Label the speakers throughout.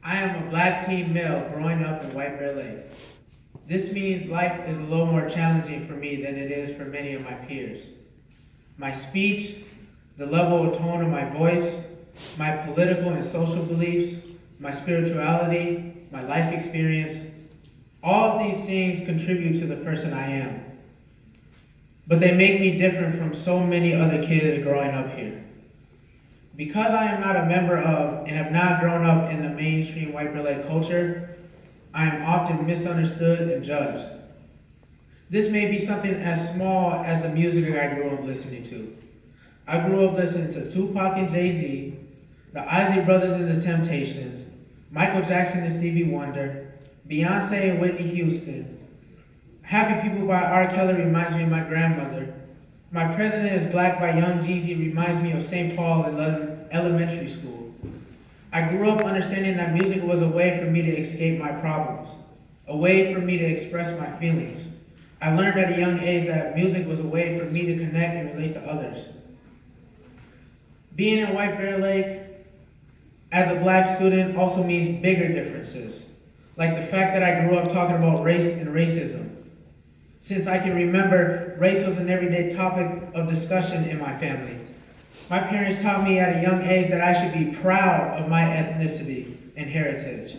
Speaker 1: I am a black teen male growing up in White Bear Lake. This means life is a little more challenging for me than it is for many of my peers. My speech, the level of tone of my voice, my political and social beliefs, my spirituality, my life experience, all of these things contribute to the person I am. But they make me different from so many other kids growing up here. Because I am not a member of and have not grown up in the mainstream White Bear Lake culture, I am often misunderstood and judged. This may be something as small as the music I grew up listening to. I grew up listening to Tupac and Jay-Z, the Isley Brothers and the Temptations, Michael Jackson and Stevie Wonder, Beyonce and Whitney Houston. Happy People by R. Kelly reminds me of my grandmother. My President is Black by Young Jeezy reminds me of St. Paul in elementary school. I grew up understanding that music was a way for me to escape my problems, a way for me to express my feelings. I learned at a young age that music was a way for me to connect and relate to others. Being in White Bear Lake as a black student also means bigger differences, like the fact that I grew up talking about race and racism. Since I can remember, race was an everyday topic of discussion in my family. My parents taught me at a young age that I should be proud of my ethnicity and heritage.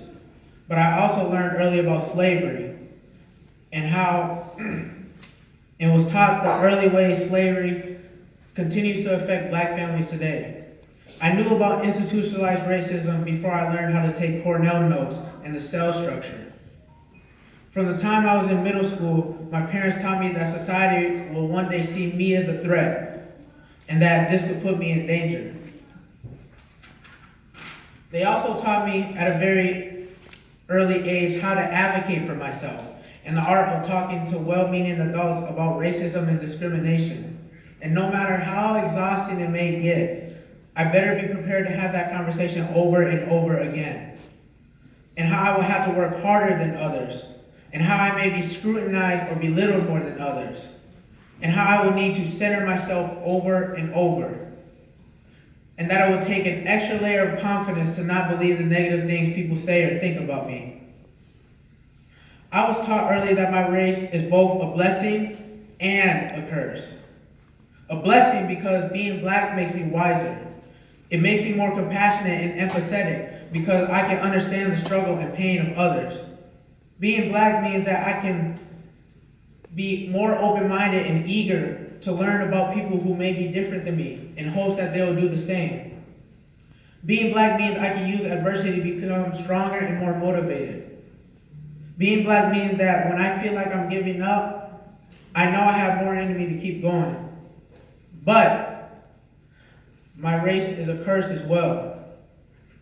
Speaker 1: But I also learned early about slavery and how, and was taught the early ways slavery continues to affect black families today. I knew about institutionalized racism before I learned how to take Cornell notes and the cell structure. From the time I was in middle school, my parents taught me that society will one day see me as a threat and that this could put me in danger. They also taught me at a very early age how to advocate for myself and the art of talking to well-meaning adults about racism and discrimination. And no matter how exhausting it may get, I better be prepared to have that conversation over and over again. And how I will have to work harder than others, and how I may be scrutinized or belittled more than others, and how I will need to center myself over and over, and that it will take an extra layer of confidence to not believe the negative things people say or think about me. I was taught early that my race is both a blessing and a curse. A blessing because being black makes me wiser. It makes me more compassionate and empathetic because I can understand the struggle and pain of others. Being black means that I can be more open-minded and eager to learn about people who may be different than me in hopes that they will do the same. Being black means I can use adversity to become stronger and more motivated. Being black means that when I feel like I'm giving up, I know I have more in me to keep going. But my race is a curse as well.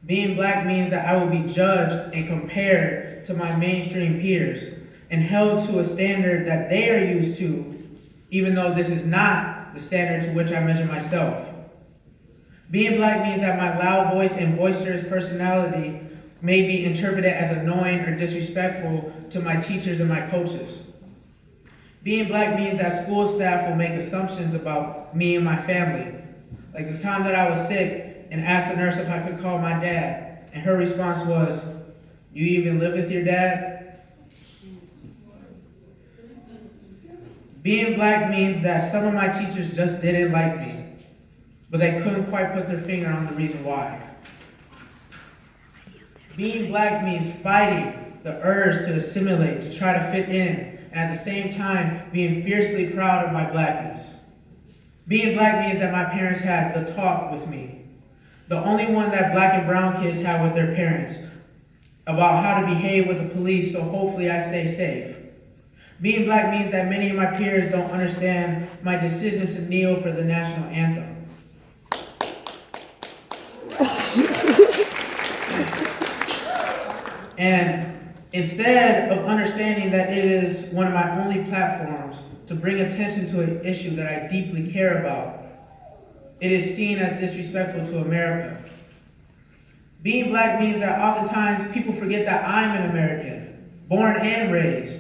Speaker 1: Being black means that I will be judged and compared to my mainstream peers and held to a standard that they are used to, even though this is not the standard to which I measure myself. Being black means that my loud voice and boisterous personality may be interpreted as annoying or disrespectful to my teachers and my coaches. Being black means that school staff will make assumptions about me and my family. Like this time that I was sick and asked the nurse if I could call my dad, and her response was, "You even live with your dad?" Being black means that some of my teachers just didn't like me, but they couldn't quite put their finger on the reason why. Being black means fighting the urge to assimilate, to try to fit in, and at the same time being fiercely proud of my blackness. Being black means that my parents had the talk with me, the only one that black and brown kids have with their parents, about how to behave with the police so hopefully I stay safe. Being black means that many of my peers don't understand my decision to kneel for the national anthem. And instead of understanding that it is one of my only platforms to bring attention to an issue that I deeply care about, it is seen as disrespectful to America. Being black means that oftentimes people forget that I'm an American, born and raised,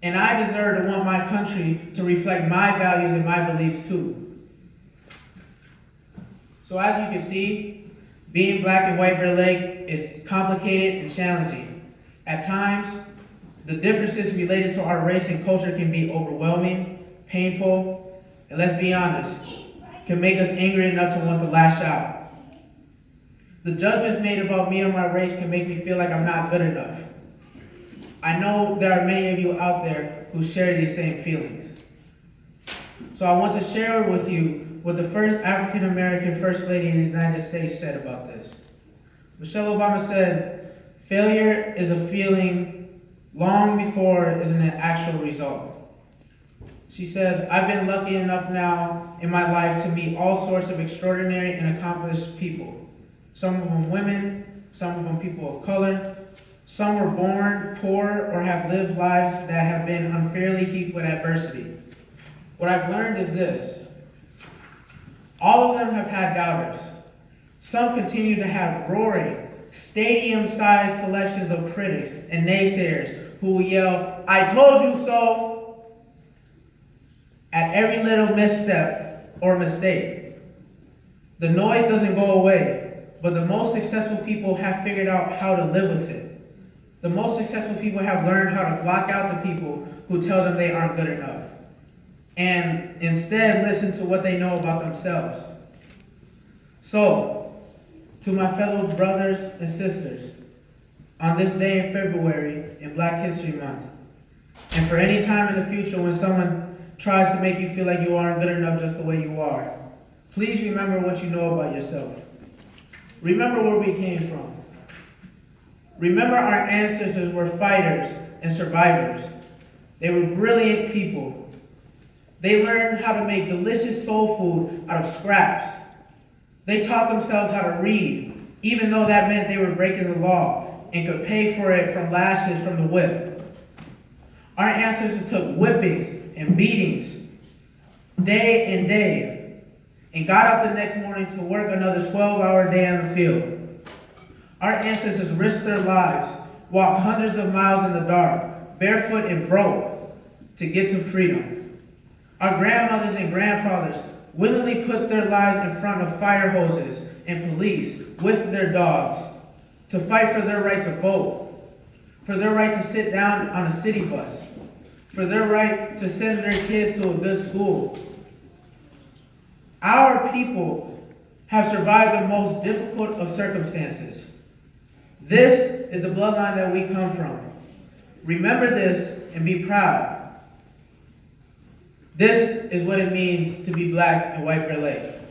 Speaker 1: and I deserve to want my country to reflect my values and my beliefs too. So as you can see, Being black in White Bear Lake is complicated and challenging. At times, the differences related to our race and culture can be overwhelming, painful, and let's be honest, can make us angry enough to want to lash out. The judgments made about me or my race can make me feel like I'm not good enough. I know there are many of you out there who share these same feelings. So I want to share with you what the first African American First Lady in the United States said about this. Michelle Obama said, "Failure is a feeling long before it is an actual result." She says, "I've been lucky enough now in my life to meet all sorts of extraordinary and accomplished people. Some of them women, some of them people of color. Some were born poor or have lived lives that have been unfairly heaped with adversity. What I've learned is this: all of them have had doubters. Some continue to have roaring, stadium-sized collections of critics and naysayers who will yell, 'I told you so,' at every little misstep or mistake. The noise doesn't go away, but the most successful people have figured out how to live with it. The most successful people have learned how to block out the people who tell them they aren't good enough, and instead listen to what they know about themselves. So, to my fellow brothers and sisters, on this day in February in Black History Month, and for any time in the future when someone tries to make you feel like you aren't good enough just the way you are, please remember what you know about yourself. Remember where we came from. Remember our ancestors were fighters and survivors. They were brilliant people. They learned how to make delicious soul food out of scraps. They taught themselves how to read, even though that meant they were breaking the law and could pay for it from lashes from the whip. Our ancestors took whippings and beatings day and day and got up the next morning to work another 12-hour day on the field. Our ancestors risked their lives, walked hundreds of miles in the dark, barefoot and broke, to get to freedom. Our grandmothers and grandfathers willingly put their lives in front of fire hoses and police with their dogs to fight for their right to vote, for their right to sit down on a city bus, for their right to send their kids to a good school. Our people have survived the most difficult of circumstances. This is the bloodline that we come from. Remember this and be proud. This is what it means to be black in White Bear Lake.